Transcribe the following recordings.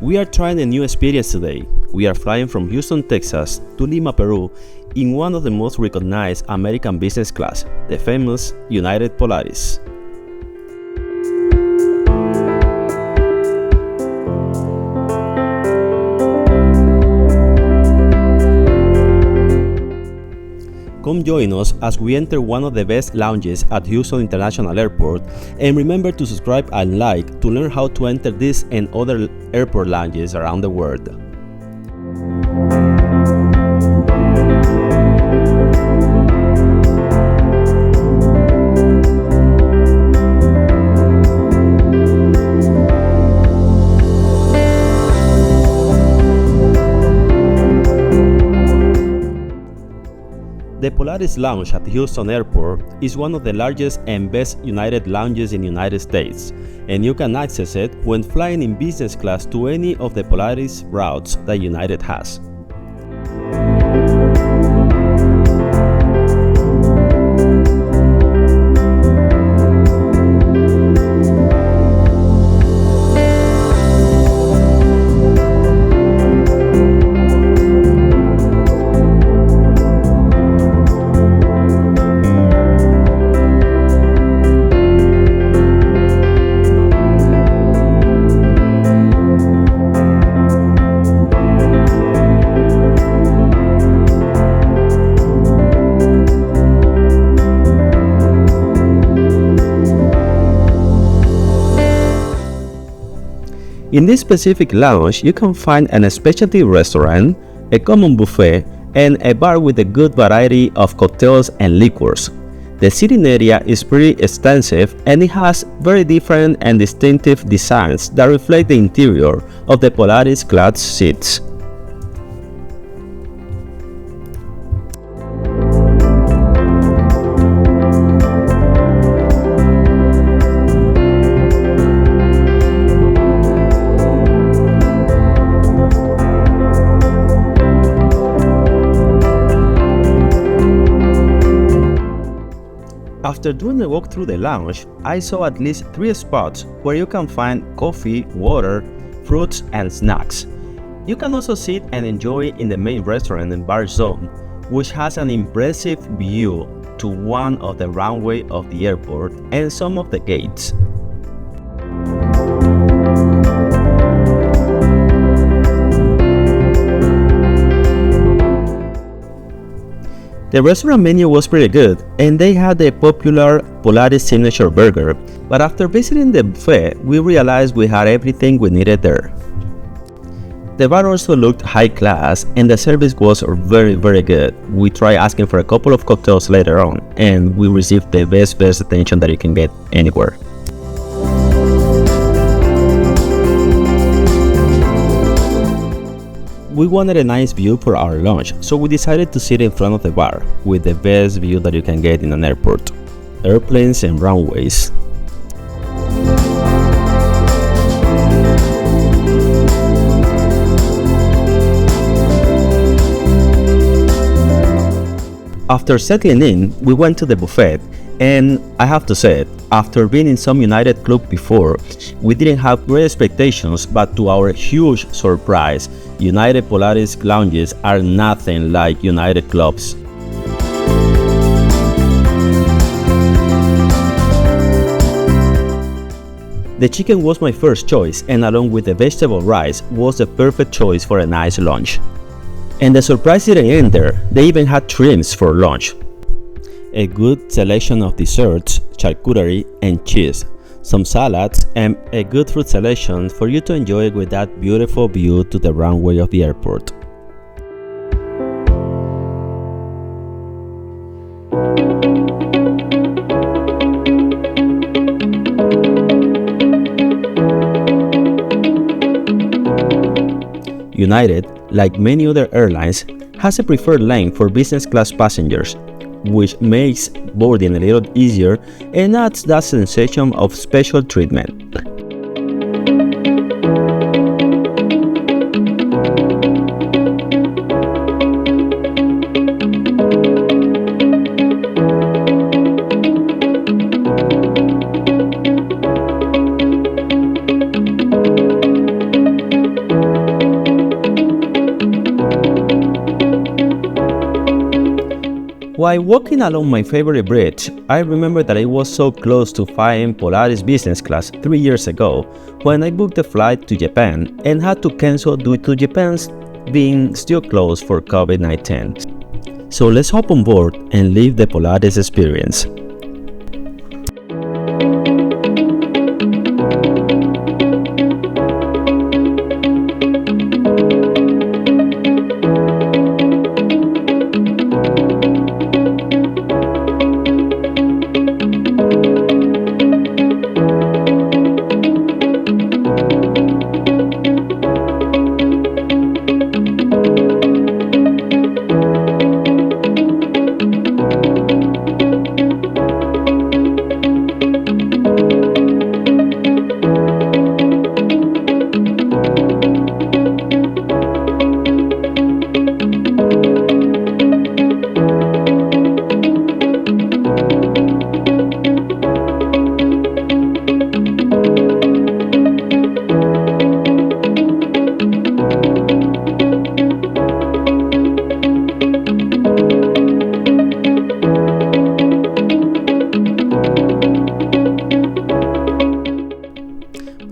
We are trying a new experience today. We are flying from Houston, Texas to Lima, Peru in one of the most recognized American business class, the famous United Polaris. Come join us as we enter one of the best lounges at Houston International Airport, and remember to subscribe and like to learn how to enter this and other airport lounges around the world. The Polaris Lounge at Houston Airport is one of the largest and best United lounges in the United States, and you can access it when flying in business class to any of the Polaris routes that United has. In this specific lounge, you can find an specialty restaurant, a common buffet, and a bar with a good variety of cocktails and liquors. The seating area is pretty extensive, and it has very different and distinctive designs that reflect the interior of the Polaris class seats. After doing a walk through the lounge, I saw at least 3 spots where you can find coffee, water, fruits, and snacks. You can also sit and enjoy in the main restaurant and bar zone, which has an impressive view to one of the runway of the airport and some of the gates. The restaurant menu was pretty good, and they had the popular Polaris signature burger, but after visiting the buffet, we realized we had everything we needed there. The bar also looked high class, and the service was very good. We tried asking for a couple of cocktails later on, and we received the best attention that you can get anywhere. We wanted a nice view for our lunch, so we decided to sit in front of the bar, with the best view that you can get in an airport, airplanes and runways. After settling in, we went to the buffet, and I have to say it, after being in some United club before, we didn't have great expectations, but to our huge surprise, United Polaris lounges are nothing like United clubs. The chicken was my first choice, and along with the vegetable rice was the perfect choice for a nice lunch. And the surprise didn't end there, they even had shrimps for lunch. A good selection of desserts, charcuterie, and cheese, some salads, and a good fruit selection for you to enjoy with that beautiful view to the runway of the airport. United, like many other airlines, has a preferred lane for business class passengers, which makes boarding a little easier and adds that sensation of special treatment. While walking along my favorite bridge, I remember that I was so close to flying Polaris Business Class 3 years ago when I booked a flight to Japan and had to cancel due to Japan's being still closed for COVID-19. So let's hop on board and live the Polaris experience.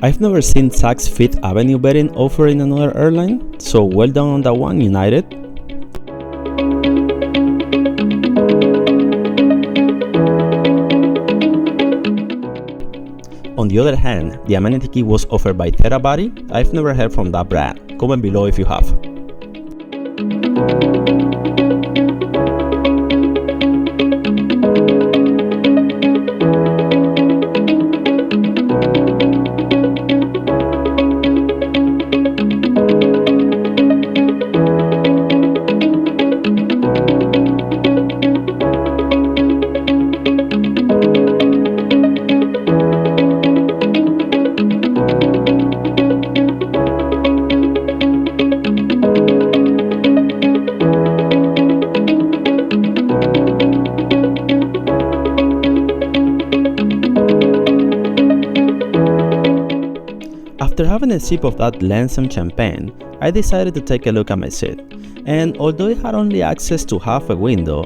I've never seen Saks Fifth Avenue bedding offered in another airline, so well done on that one, United. On the other hand, the Amenity key was offered by Therabody. I've never heard from that brand. Comment below if you have. After having a sip of that Lanson champagne, I decided to take a look at my seat, and although it had only access to half a window,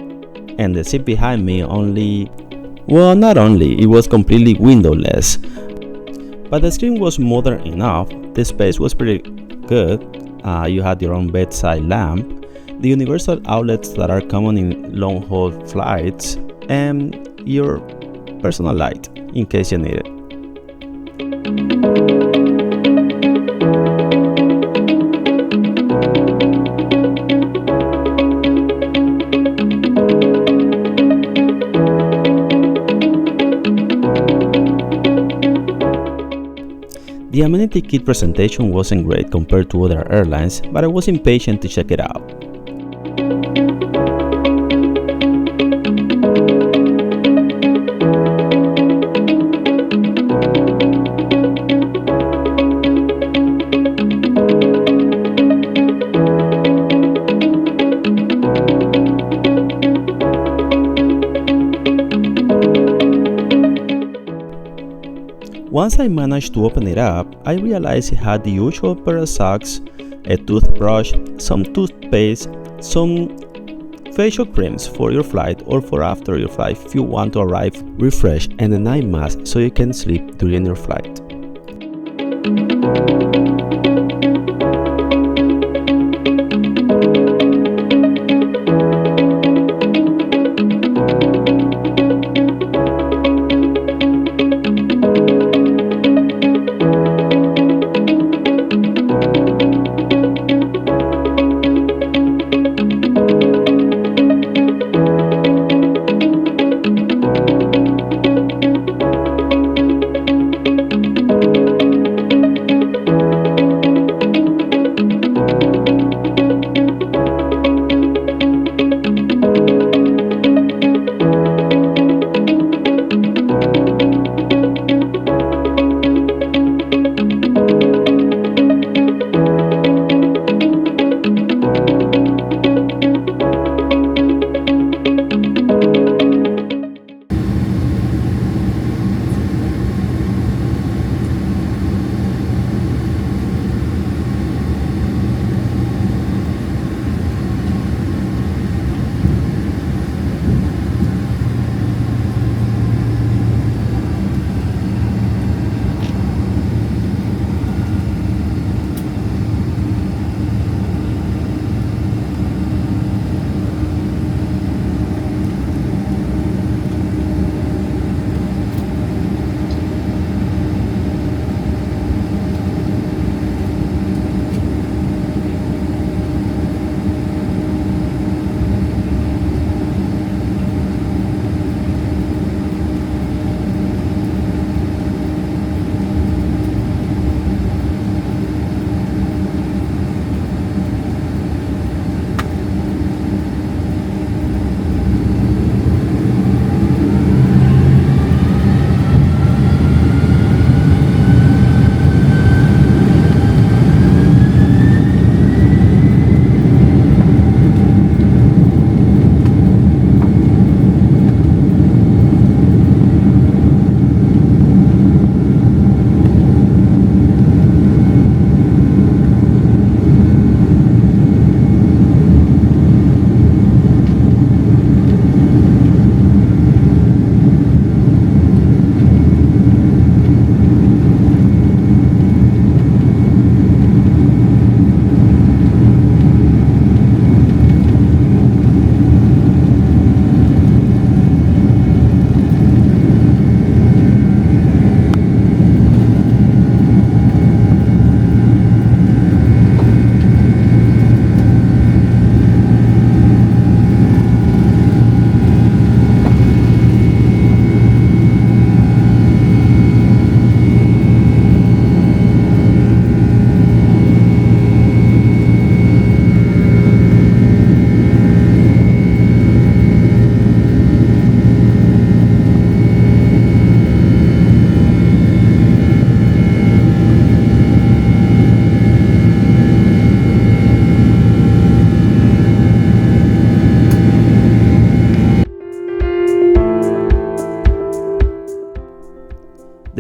and the seat behind me not only, it was completely windowless, but the screen was modern enough, the space was pretty good, you had your own bedside lamp, the universal outlets that are common in long-haul flights, and your personal light in case you need it. The Amenity kit presentation wasn't great compared to other airlines, but I was impatient to check it out. Once I managed to open it up, I realized it had the usual pair of socks, a toothbrush, some toothpaste, some facial creams for your flight or for after your flight if you want to arrive refreshed, and a night mask so you can sleep during your flight.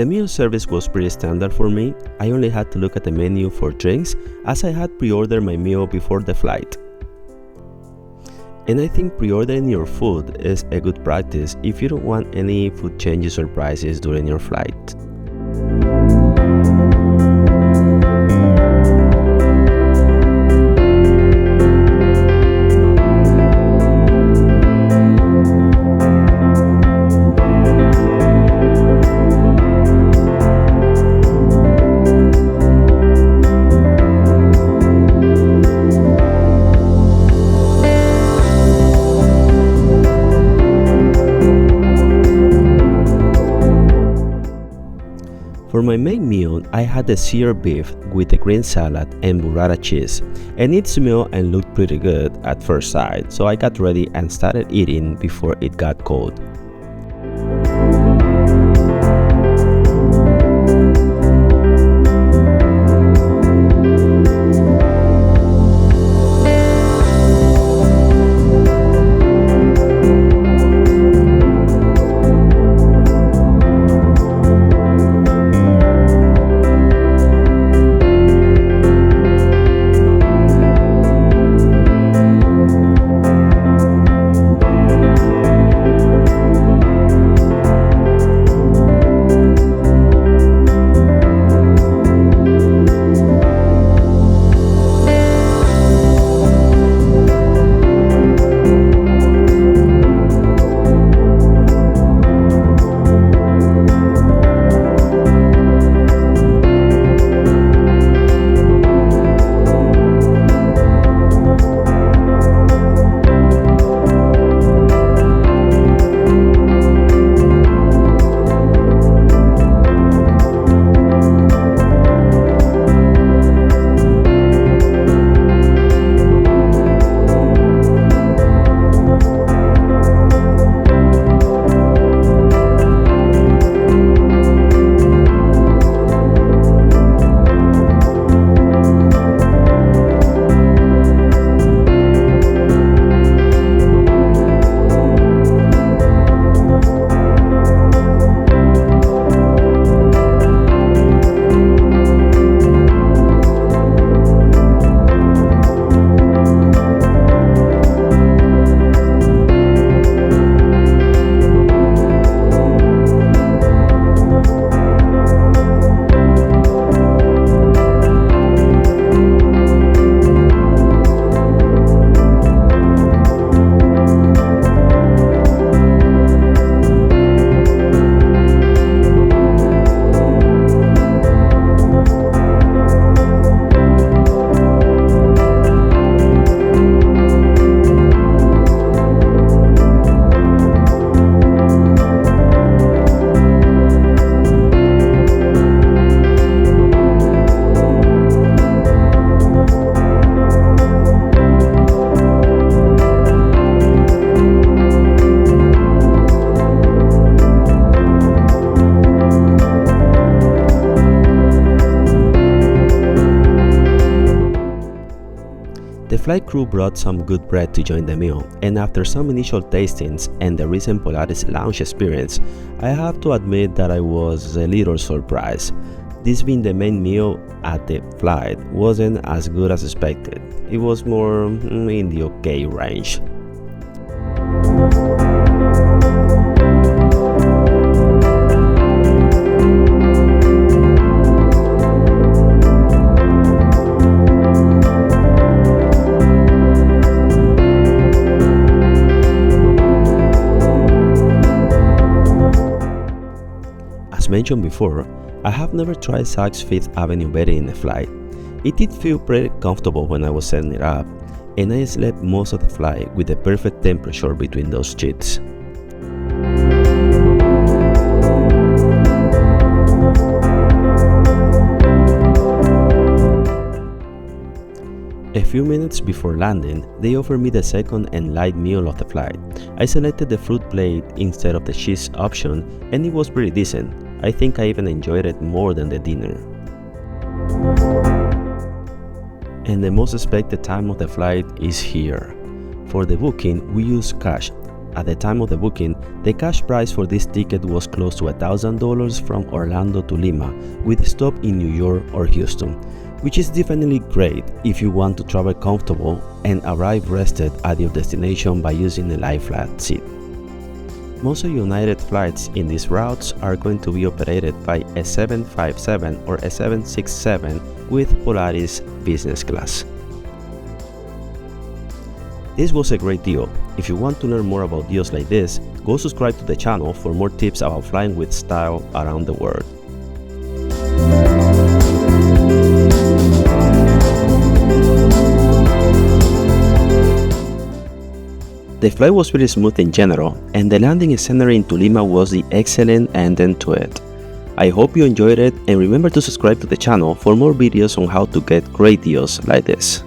The meal service was pretty standard for me. I only had to look at the menu for drinks as I had pre-ordered my meal before the flight. And I think pre-ordering your food is a good practice if you don't want any food changes or surprises during your flight. For my main meal, I had the seared beef with a green salad and burrata cheese, and it smelled and looked pretty good at first sight, so I got ready and started eating before it got cold. The flight crew brought some good bread to join the meal, and after some initial tastings and the recent Polaris Lounge experience, I have to admit that I was a little surprised. This being the main meal at the flight wasn't as good as expected. It was more in the okay range. As mentioned before, I have never tried Saks Fifth Avenue bedding in a flight. It did feel pretty comfortable when I was setting it up, and I slept most of the flight with the perfect temperature between those sheets. A few minutes before landing, they offered me the second and light meal of the flight. I selected the fruit plate instead of the cheese option, and it was pretty decent. I think I even enjoyed it more than the dinner. And the most expected time of the flight is here. For the booking, we use cash. At the time of the booking, the cash price for this ticket was close to $1,000 from Orlando to Lima, with a stop in New York or Houston, which is definitely great if you want to travel comfortable and arrive rested at your destination by using a lie-flat seat. Most of United flights in these routes are going to be operated by a 757 or a 767 with Polaris Business Class. This was a great deal. If you want to learn more about deals like this, go subscribe to the channel for more tips about flying with style around the world. The flight was pretty smooth in general, and the landing scenery into Lima was the excellent ending to it. I hope you enjoyed it, and remember to subscribe to the channel for more videos on how to get great deals like this.